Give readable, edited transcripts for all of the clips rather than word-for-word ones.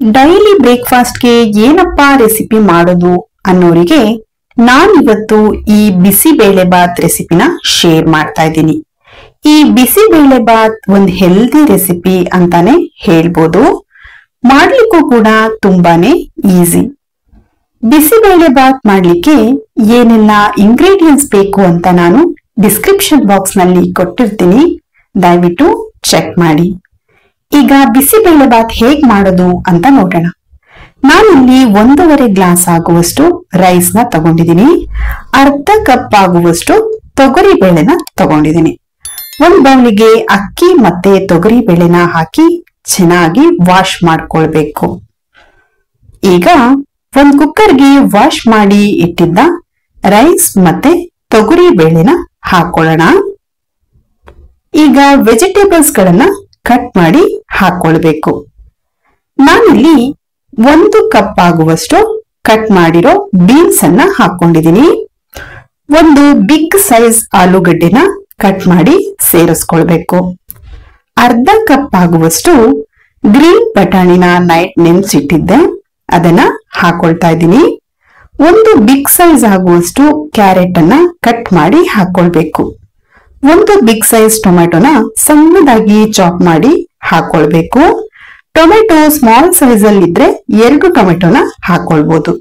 Daily ಬ್ರೇಕ್ಫಾಸ್ಟ್ಗೆ ಏನಪ್ಪಾ recipe ಮಾಡೋದು ಅನ್ನೋರಿಗೆ ನಾನಿವತ್ತು ಈ ಬಿಸಿಬೇಳೆ ಬಾತ್ ರೆಸಿಪಿನ ಶೇರ್ ಮಾಡ್ತಾ ಇದ್ದೀನಿ. ಈ ಬಿಸಿಬೇಳೆ ಬಾತ್ ಒಂದು ಹೆಲ್ದಿ ರೆಸಿಪಿ ಅಂತಾನೆ ಹೇಳ್ಬೋದು. ಮಾಡ್ಲಿಕ್ಕೂ ಕೂಡ ತುಂಬಾನೇ ಈಸಿ. ಬಿಸಿಬೇಳೆ ಬಾತ್ ಮಾಡ್ಲಿಕ್ಕೆ ಏನೆಲ್ಲ ಇಂಗ್ರೀಡಿಯೆಂಟ್ಸ್ ಬೇಕು ಅಂತ ನಾನು ಡಿಸ್ಕ್ರಿಪ್ಷನ್ ಬಾಕ್ಸ್ ನಲ್ಲಿ ಕೊಟ್ಟಿರ್ತೀನಿ, ದಯವಿಟ್ಟು ಚೆಕ್ ಮಾಡಿ. ಈಗ ಬಿಸಿಬೇಳೆ ಬಾತ್ ಹೇಗ್ ಮಾಡೋದು ಅಂತ ನೋಡೋಣ. ನಾನಿಲ್ಲಿ 1.5 ಗ್ಲಾಸ್ ಆಗುವಷ್ಟು ರೈಸ್ ನ ತಗೊಂಡಿದ್ದೀನಿ. ಅರ್ಧ ಕಪ್ ಆಗುವಷ್ಟು ತೊಗರಿ ಬೇಳೆನ ತಗೊಂಡಿದ್ದೀನಿ. ಒಂದ್ ಬೌಲಿಗೆ ಅಕ್ಕಿ ಮತ್ತೆ ತೊಗರಿ ಬೇಳೆನ ಹಾಕಿ ಚೆನ್ನಾಗಿ ವಾಶ್ ಮಾಡ್ಕೊಳ್ಬೇಕು. ಈಗ ಒಂದ್ ಕುಕ್ಕರ್ಗೆ ವಾಶ್ ಮಾಡಿ ಇಟ್ಟಿದ್ದ ರೈಸ್ ಮತ್ತೆ ತೊಗರಿ ಬೇಳೆನ ಹಾಕೊಳ್ಳೋಣ. ಈಗ ವೆಜಿಟೇಬಲ್ಸ್ ಗಳನ್ನ ಕಟ್ ಮಾಡಿ ಹಾಕೊಳ್ಬೇಕು. ನಾನಿಲ್ಲಿ 1 ಕಪ್ ಆಗುವಷ್ಟು ಕಟ್ ಮಾಡಿರೋ ಬೀನ್ಸ್ ಅನ್ನ ಹಾಕೊಂಡಿದ್ದೀನಿ. ಒಂದು ಬಿಗ್ ಸೈಜ್ ಆಲೂಗಡ್ಡೆನ ಕಟ್ ಮಾಡಿ ಸೇರಿಸ್ಕೊಳ್ಬೇಕು. ಅರ್ಧ ಕಪ್ ಆಗುವಷ್ಟು ಗ್ರೀನ್ ಬಟಾಣಿನ ನೈಟ್ ನೆನ್ಸಿಟ್ಟಿದ್ದೆ, ಅದನ್ನ ಹಾಕೊಳ್ತಾ ಇದ್ದೀನಿ. ಒಂದು ಬಿಗ್ ಸೈಜ್ ಆಗುವಷ್ಟು ಕ್ಯಾರೆಟ್ ಅನ್ನ ಕಟ್ ಮಾಡಿ ಹಾಕೊಳ್ಬೇಕು. ಒಂದು ಬಿಗ್ ಸೈಜ್ ಟೊಮೆಟೊನ ಸಣ್ಣದಾಗಿ ಚಾಪ್ ಮಾಡಿ ಹಾಕೊಳ್ಬೇಕು. ಟೊಮೆಟೊ ಸ್ಮಾಲ್ ಸೈಜ್ ಅಲ್ಲಿ ಇದ್ರೆ 2 ಟೊಮೆಟೊನ ಹಾಕೊಳ್ಬಹುದು.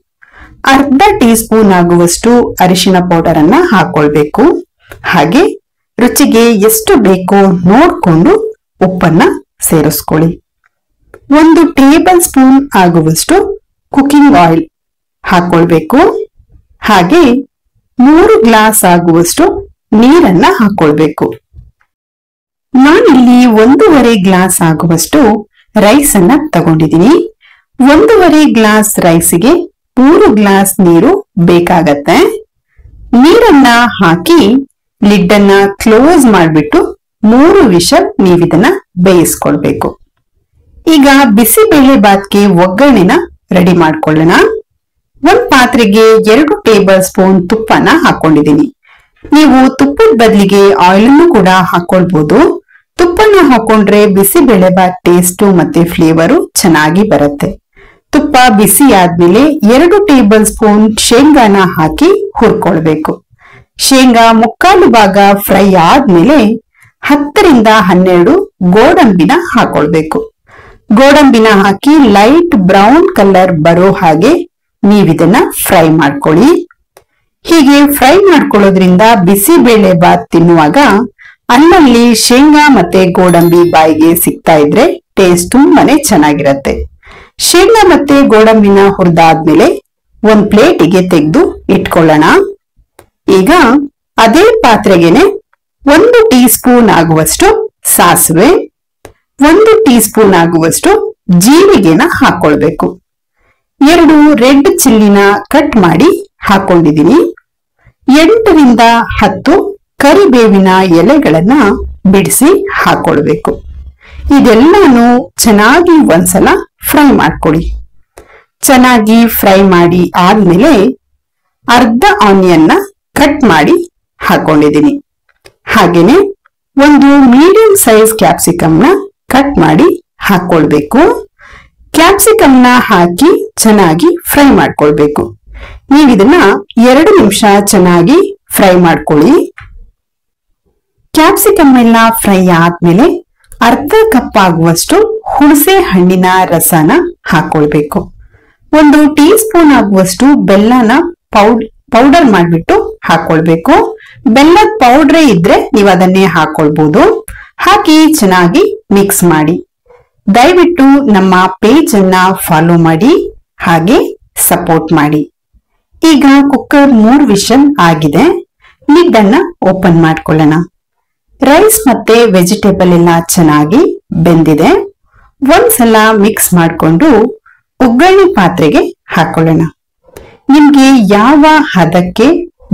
ಅರ್ಧ ಟೀ ಸ್ಪೂನ್ ಆಗುವಷ್ಟು ಅರಿಶಿನ ಪೌಡರ್ ಅನ್ನ ಹಾಕೊಳ್ಬೇಕು. ಹಾಗೆ ರುಚಿಗೆ ಎಷ್ಟು ಬೇಕೋ ನೋಡ್ಕೊಂಡು ಉಪ್ಪನ್ನ ಸೇರಿಸ್ಕೊಳ್ಳಿ. 1 ಟೇಬಲ್ ಸ್ಪೂನ್ ಆಗುವಷ್ಟು ಕುಕಿಂಗ್ ಆಯಿಲ್ ಹಾಕೊಳ್ಬೇಕು. ಹಾಗೆ 3 ಗ್ಲಾಸ್ ಆಗುವಷ್ಟು ನೀರನ್ನ ಹಾಕೊಳ್ಬೇಕು. ನಾನಿಲ್ಲಿ 1.5 ಗ್ಲಾಸ್ ಆಗುವಷ್ಟು ರೈಸ್ ಅನ್ನ ತಗೊಂಡಿದ್ದೀನಿ. 1.5 ಗ್ಲಾಸ್ ರೈಸ್ಗೆ 3 ಗ್ಲಾಸ್ ನೀರು ಬೇಕಾಗತ್ತೆ. ನೀರನ್ನ ಹಾಕಿ ಲಿಡ್ ಅನ್ನ ಕ್ಲೋಸ್ ಮಾಡ್ಬಿಟ್ಟು 3 ವಿಷಲ್ ನೀವಿದನ್ನ ಬೇಯಿಸ್ಕೊಳ್ಬೇಕು. ಈಗ ಬಿಸಿಬೇಳೆ ಬಾತ್ಗೆ ಒಗ್ಗರಣೆನ ರೆಡಿ ಮಾಡ್ಕೊಳ್ಳೋಣ. ಒಂದ್ ಪಾತ್ರೆಗೆ 2 ಟೇಬಲ್ ಸ್ಪೂನ್ ತುಪ್ಪನ ಹಾಕೊಂಡಿದ್ದೀನಿ. ನೀವು ತುಪ್ಪದ ಬದಲಿಗೆ ಆಯಿಲ್ ಅನ್ನು ಕೂಡ ಹಾಕೊಳ್ಬಹುದು. ತುಪ್ಪನ ಹಾಕೊಂಡ್ರೆ ಬಿಸಿಬೇಳೆ ಬಾತ್ ಟೇಸ್ಟ್ ಮತ್ತೆ ಫ್ಲೇವರು ಚೆನ್ನಾಗಿ ಬರುತ್ತೆ. ತುಪ್ಪ ಬಿಸಿ ಆದ್ಮೇಲೆ 2 ಟೇಬಲ್ ಸ್ಪೂನ್ ಶೇಂಗಾನ ಹಾಕಿ ಹುರ್ಕೊಳ್ಬೇಕು. ಶೇಂಗಾ ಮುಕ್ಕಾಲು ಭಾಗ ಫ್ರೈ ಆದ್ಮೇಲೆ 10 ರಿಂದ 12 ಗೋಡಂಬಿನ ಹಾಕೊಳ್ಬೇಕು. ಗೋಡಂಬಿನ ಹಾಕಿ ಲೈಟ್ ಬ್ರೌನ್ ಕಲರ್ ಬರೋ ಹಾಗೆ ನೀವಿದನ್ನ ಫ್ರೈ ಮಾಡ್ಕೊಳ್ಳಿ. ಹೀಗೆ ಫ್ರೈ ಮಾಡ್ಕೊಳ್ಳೋದ್ರಿಂದ ಬಿಸಿಬೇಳೆ ಬಾತ್ ತಿನ್ನುವಾಗ ಅಲ್ಲಲ್ಲಿ ಶೇಂಗಾ ಮತ್ತೆ ಗೋಡಂಬಿ ಬಾಯಿಗೆ ಸಿಗ್ತಾ ಇದ್ರೆ ಟೇಸ್ಟ್ ತುಂಬಾನೇ ಚೆನ್ನಾಗಿರತ್ತೆ. ಶೇಂಗಾ ಮತ್ತೆ ಗೋಡಂಬಿನ ಹುರಿದಾದ್ಮೇಲೆ ಒಂದ್ ಪ್ಲೇಟಿಗೆ ತೆಗೆದು ಇಟ್ಕೊಳ್ಳೋಣ. ಈಗ ಅದೇ ಪಾತ್ರೆಗೆನೆ 1 ಟೀ ಸ್ಪೂನ್ ಆಗುವಷ್ಟು ಸಾಸಿವೆ, 1 ಟೀ ಸ್ಪೂನ್ ಆಗುವಷ್ಟು ಜೀರಿಗೆನ ಹಾಕೊಳ್ಬೇಕು. 2 ರೆಡ್ ಚಿಲ್ಲಿನ ಕಟ್ ಮಾಡಿ ಹಾಕೊಂಡಿದ್ದೀನಿ. 8 ರಿಂದ 10 ಕರಿಬೇವಿನ ಎಲೆಗಳನ್ನ ಬಿಡಿಸಿ ಹಾಕೊಳ್ಬೇಕು. ಇದೆಲ್ಲಾನು ಚೆನ್ನಾಗಿ ಒಂದ್ಸಲ ಫ್ರೈ ಮಾಡ್ಕೊಳ್ಳಿ. ಚೆನ್ನಾಗಿ ಫ್ರೈ ಮಾಡಿ ಆದ್ಮೇಲೆ ಅರ್ಧ ಆನಿಯನ್ನ ಕಟ್ ಮಾಡಿ ಹಾಕೊಂಡಿದ್ದೀನಿ. ಹಾಗೇನೆ ಒಂದು ಮೀಡಿಯಂ ಸೈಜ್ ಕ್ಯಾಪ್ಸಿಕಮ್ನ ಕಟ್ ಮಾಡಿ ಹಾಕೊಳ್ಬೇಕು. ಕ್ಯಾಪ್ಸಿಕಮ್ನ ಹಾಕಿ ಚೆನ್ನಾಗಿ ಫ್ರೈ ಮಾಡ್ಕೊಳ್ಬೇಕು. ನೀವಿದನ್ನ 2 ನಿಮಿಷ ಚೆನ್ನಾಗಿ ಫ್ರೈ ಮಾಡ್ಕೊಳ್ಳಿ. ಕ್ಯಾಪ್ಸಿಕಮ್ ಎಲ್ಲ ಫ್ರೈ ಆದ್ಮೇಲೆ ಅರ್ಧ ಕಪ್ ಆಗುವಷ್ಟು ಹುಣಸೆ ಹಣ್ಣಿನ ರಸನ ಹಾಕೊಳ್ಬೇಕು. 1 ಟೀ ಸ್ಪೂನ್ ಆಗುವಷ್ಟು ಬೆಲ್ಲನ ಪೌಡರ್ ಮಾಡ್ಬಿಟ್ಟು ಹಾಕೊಳ್ಬೇಕು. ಬೆಲ್ಲದ ಪೌಡ್ರೇ ಇದ್ರೆ ನೀವು ಅದನ್ನೇ ಹಾಕೊಳ್ಬಹುದು. ಹಾಕಿ ಚೆನ್ನಾಗಿ ಮಿಕ್ಸ್ ಮಾಡಿ. ದಯವಿಟ್ಟು ನಮ್ಮ ಪೇಜ್ ಅನ್ನ ಫಾಲೋ ಮಾಡಿ, ಹಾಗೆ ಸಪೋರ್ಟ್ ಮಾಡಿ. ಈಗ ಕುಕ್ಕರ್ 3 ವಿಷಲ್ ಆಗಿದೆ. ಲಿಡ್ ಅನ್ನ ಓಪನ್ ಮಾಡ್ಕೊಳ್ಳೋಣ. ರೈಸ್ ಮತ್ತೆ ವೆಜಿಟೇಬಲ್ ಎಲ್ಲ ಚೆನ್ನಾಗಿ ಬೆಂದಿದೆ. ಒಂದ್ಸಲ ಮಿಕ್ಸ್ ಮಾಡ್ಕೊಂಡು ಒಗ್ಗರಣೆ ಪಾತ್ರೆಗೆ ಹಾಕೊಳ್ಳೋಣ. ನಿಮ್ಗೆ ಯಾವ ಹದಕ್ಕೆ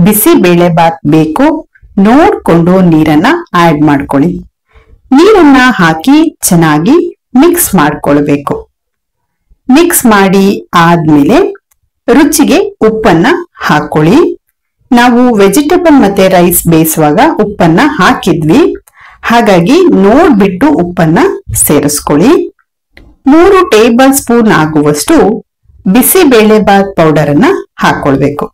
ಬಿಸಿಬೇಳೆ ಬಾತ್ ಬೇಕೋ ನೋಡ್ಕೊಂಡು ನೀರನ್ನ ಆಡ್ ಮಾಡ್ಕೊಳ್ಳಿ. ನೀರನ್ನ ಹಾಕಿ ಚೆನ್ನಾಗಿ ಮಿಕ್ಸ್ ಮಾಡ್ಕೊಳ್ಬೇಕು. ಮಿಕ್ಸ್ ಮಾಡಿ ಆದ್ಮೇಲೆ ರುಚಿಗೆ ಉಪ್ಪನ್ನ ಹಾಕೊಳ್ಳಿ. ನಾವು ವೆಜಿಟೇಬಲ್ ಮತ್ತೆ ರೈಸ್ ಬೇಯಿಸುವಾಗ ಉಪ್ಪನ್ನ ಹಾಕಿದ್ವಿ, ಹಾಗಾಗಿ ನೋಡ್ಬಿಟ್ಟು ಉಪ್ಪನ್ನ ಸೇರಿಸ್ಕೊಳ್ಳಿ. 3 ಟೇಬಲ್ ಸ್ಪೂನ್ ಆಗುವಷ್ಟು ಬಿಸಿಬೇಳೆಬಾತ್ ಪೌಡರ್ ಅನ್ನ ಹಾಕೊಳ್ಬೇಕು.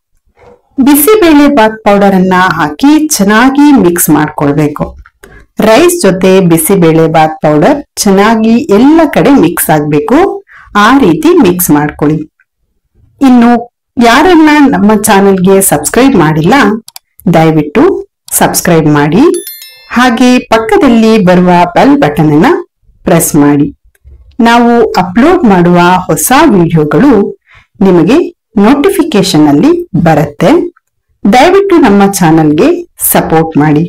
ಬಿಸಿಬೇಳೆಬಾತ್ ಪೌಡರ್ ಅನ್ನ ಹಾಕಿ ಚೆನ್ನಾಗಿ ಮಿಕ್ಸ್ ಮಾಡ್ಕೊಳ್ಬೇಕು. ರೈಸ್ ಜೊತೆ ಬಿಸಿಬೇಳೆಬಾತ್ ಪೌಡರ್ ಚೆನ್ನಾಗಿ ಎಲ್ಲ ಕಡೆ ಮಿಕ್ಸ್ ಆಗ್ಬೇಕು. ಆ ರೀತಿ ಮಿಕ್ಸ್ ಮಾಡ್ಕೊಳ್ಳಿ. ಇನ್ನು ಯಾರನ್ನ ನಮ್ಮ ಚಾನೆಲ್ಗೆ ಸಬ್ಸ್ಕ್ರೈಬ್ ಮಾಡಿಲ್ಲ, ದಯವಿಟ್ಟು ಸಬ್ಸ್ಕ್ರೈಬ್ ಮಾಡಿ. ಹಾಗೆ ಪಕ್ಕದಲ್ಲಿ ಬರುವ ಬೆಲ್ ಬಟನ್ ಅನ್ನ ಪ್ರೆಸ್ ಮಾಡಿ. ನಾವು ಅಪ್ಲೋಡ್ ಮಾಡುವ ಹೊಸ ವಿಡಿಯೋಗಳು ನಿಮಗೆ ನೋಟಿಫಿಕೇಶನ್ ಅಲ್ಲಿ ಬರುತ್ತೆ. ದಯವಿಟ್ಟು ನಮ್ಮ ಚಾನೆಲ್ಗೆ ಸಪೋರ್ಟ್ ಮಾಡಿ.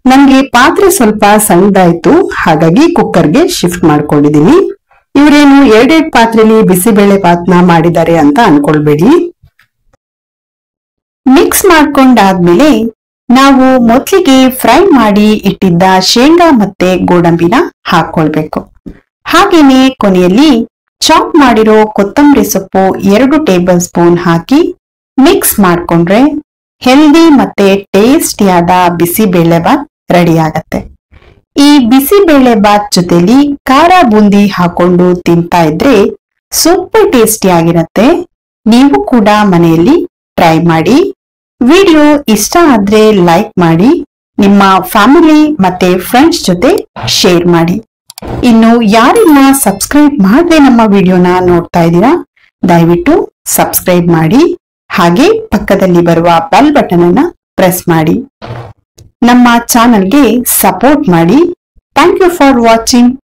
ನನಗೆ ಪಾತ್ರೆ ಸ್ವಲ್ಪ ಸಣ್ಣದಾಯ್ತು, ಹಾಗಾಗಿ ಕುಕ್ಕರ್ಗೆ ಶಿಫ್ಟ್ ಮಾಡ್ಕೊಂಡಿದ್ದೀನಿ. ಇವರೇನು 2 ಪಾತ್ರೆಯಲ್ಲಿ ಬಿಸಿಬೇಳೆ ಬಾತ್ನ ಮಾಡಿದ್ದಾರೆ ಅಂತ ಅನ್ಕೊಳ್ಬೇಡಿ. ಮಿಕ್ಸ್ ಮಾಡ್ಕೊಂಡಾದ್ಮೇಲೆ ನಾವು ಮೊದಲಿಗೆ ಫ್ರೈ ಮಾಡಿ ಇಟ್ಟಿದ್ದ ಶೇಂಗಾ ಮತ್ತೆ ಗೋಡಂಬಿನ ಹಾಕೊಳ್ಬೇಕು. ಹಾಗೇನೆ ಕೊನೆಯಲ್ಲಿ ಚಾಪ್ ಮಾಡಿರೋ ಕೊತ್ತಂಬರಿ ಸೊಪ್ಪು 2 ಟೇಬಲ್ ಸ್ಪೂನ್ ಹಾಕಿ ಮಿಕ್ಸ್ ಮಾಡ್ಕೊಂಡ್ರೆ ಹೆಲ್ದಿ ಮತ್ತೆ ಟೇಸ್ಟಿಯಾದ ಬಿಸಿಬೇಳೆ ಬಾತ್ ರೆಡಿ ಆಗತ್ತೆ. ಈ ಬಿಸಿಬೇಳೆ ಬಾತ್ ಜೊತೆಲಿ ಖಾರ ಬೂಂದಿ ಹಾಕೊಂಡು ತಿಂತಾ ಇದ್ರೆ ಸೂಪರ್ ಟೇಸ್ಟಿ ಆಗಿರತ್ತೆ. ನೀವು ಕೂಡ ಮನೆಯಲ್ಲಿ ಟ್ರೈ ಮಾಡಿ. ವಿಡಿಯೋ ಇಷ್ಟ ಆದ್ರೆ ಲೈಕ್ ಮಾಡಿ, ನಿಮ್ಮ ಫ್ಯಾಮಿಲಿ ಮತ್ತೆ ಫ್ರೆಂಡ್ಸ್ ಜೊತೆ ಶೇರ್ ಮಾಡಿ. ಇನ್ನು ಯಾರೆಲ್ಲ ಸಬ್ಸ್ಕ್ರೈಬ್ ಮಾಡದೆ ನಮ್ಮ ವಿಡಿಯೋನ ನೋಡ್ತಾ ಇದ್ದೀರಾ, ದಯವಿಟ್ಟು ಸಬ್ಸ್ಕ್ರೈಬ್ ಮಾಡಿ. ಹಾಗೆ ಪಕ್ಕದಲ್ಲಿ ಬರುವ ಬೆಲ್ ಬಟನ್ ಅನ್ನ ಪ್ರೆಸ್ ಮಾಡಿ. ನಮ್ಮ ಚಾನೆಲ್ಗೆ ಸಪೋರ್ಟ್ ಮಾಡಿ. Thank you for watching.